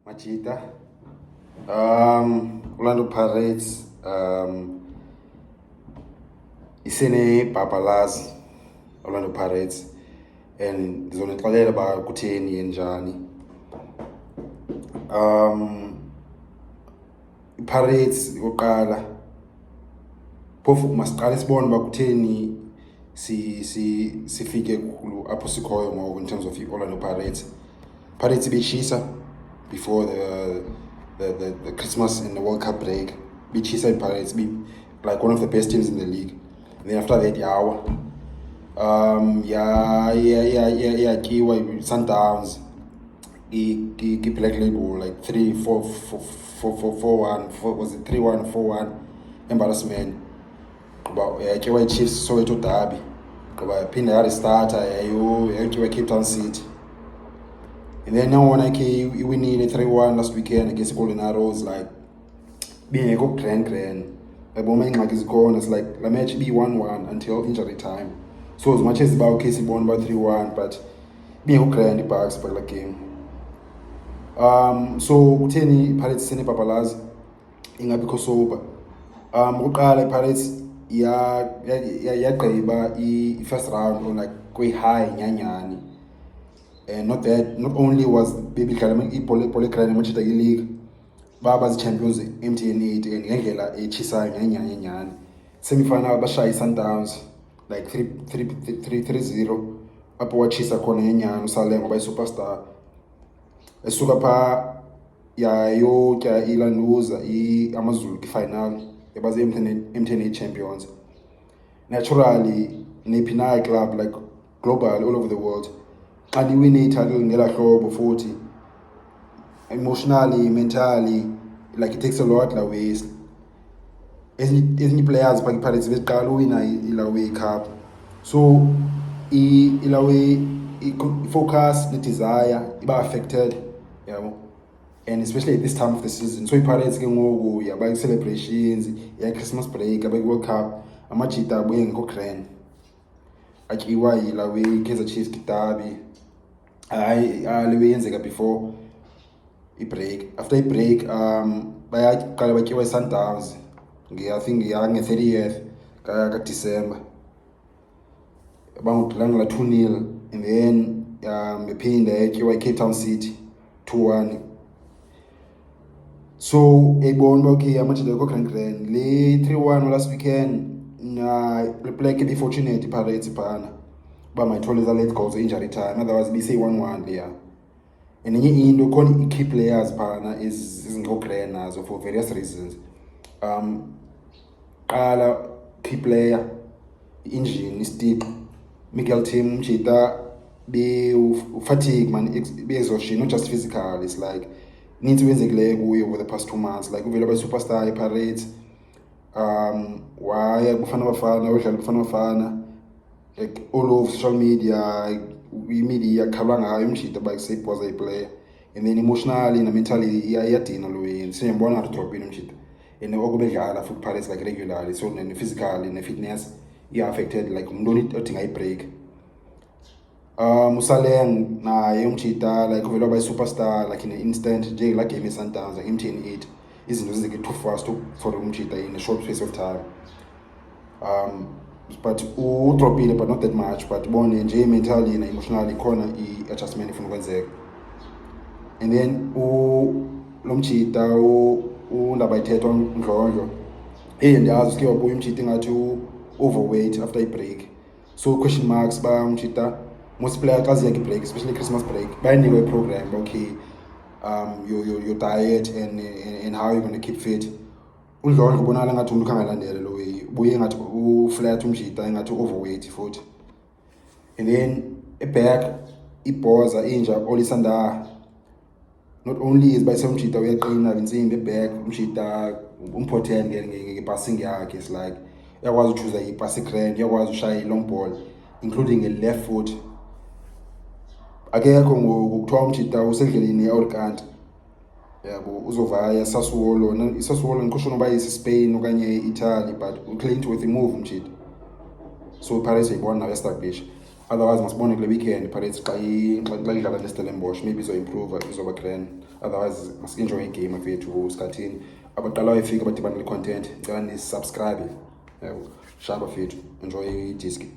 Machita, Orlando Pirates, isene bhabhalaz Orlando Pirates, and ndizonixelela uba kutheni yenjani. Pirates oqala phofu masiqale sibone uba kutheni sifike apho sikhoyo ngoku in terms of Orlando Pirates. Pirates beshisa before the Christmas and the World Cup break. Beshisa Pirates be like one of the best teams in the league. And then after that kiwa Sundowns Black Label like 3-4-1 was it 3-1-4-1 embarrassment. Kiwa Chiefs Soweto derby. Phinda yaristarta yakiwa Cape Town City. And then now when we winning 3-1 last weekend against Golden Arrows, like being a good grand. Like like is gone, it's like the match be 1-1 until injury time. So as much as about Casey won by 3-1, but being a grand the Parks for the game. So Uteni Pirates sene bhabhalaz ingabikho sober. Uqala Pirates yagqiba i-first round on like quite high nyanyani. And not only was baby Machita league, Baba's champions MTN8 and Angela Chisa nyanyani. Semi-final Bashai Sundowns like 3-0. Apo Chisa kona nyanyani Salem by superstar. Esuka pa yo kya ilanuza Amazulu final. It was MTN8 champions. Naturally, in a Pinay club like global all over the world. And you win it ngela hlobo 40 emotionally, mentally, like it takes a lot away. Ezinye players but Pirates beqala wina ilaway cup, so ilaway focus the desire iba affected, and especially at this time of the season. So Pirates ke ngoku yaba celebrations ya Christmas break aba World Cup amajita abuye ngekho grand akiwa ilaway Kaizer Chiefs derby. Yenzeka before break. After break, bayaqala batyiwa Sundowns. I think nge-30th ka-December. Bangudlala 2-0, and then bephinda yatyiwa Cape Town City 2-1. So ebona uba okay amajita ekho grand le 3-1 last weekend play be fortunate Pirates phana. But my told is a late goals injury time. Otherwise, we say 1-1 there. And then you know, key players partner is no grand so for various reasons. Key player, engine is deep. Miguel Tim Chita be fatigue man, be exhaustion, not just physical. It's like need to win the leg over the past 2 months. Like we love superstar Pirates. Why Bufana like all over social media, media kabanga imshita by say was a player, and then emotionally and mentally yatin always same one to drop in imshita. And the ogobejala for Paris like regularly, so then physically and the fitness affected like don't thing I break. Musalem na imshita like we by superstar like in an instant J like game Sundowns like MTN8 isn't too fast for umchita in a short space of time. But drop it, but not that much. But born enjoy mentally and emotionally corner adjustment from Wenzek. And then Lomchita Labaiteton Ndlondo. And the other skill boy cheating at overweight after a break. So question marks by Mchita. Most players as break, especially Christmas break. By anyway program, okay. Your diet and how you're gonna keep fit. Undlondlo kubonakala ngathi umuntu kangalandela lo way buye ngathi uflat umjita ngathi overweight futhi. And then back ibhoza inja olisanda not only is by some umjita uyaqina insimbi back umjita important ngepassing yakhe. It's like yakwazi ukuchuza ipass grand, yakwazi ushaya long ball including a left foot. Akekho ngokuthiwa umjita usendleleni eOrlando. Uzovaya Sassuolo ngisho noba Spain okanye Italy, but uclaim with the move umjita. So Paris ibona now establish. Otherwise masibone kule weekend Pirates xa idlala neStellenbosch, maybe izoimprove, izoba grand. Otherwise masi-enjoy igame fethu sikhathini. Abaqala wayefika abadibana le content, ndicela nisubscribe. Shaba fethu, enjoy idiski.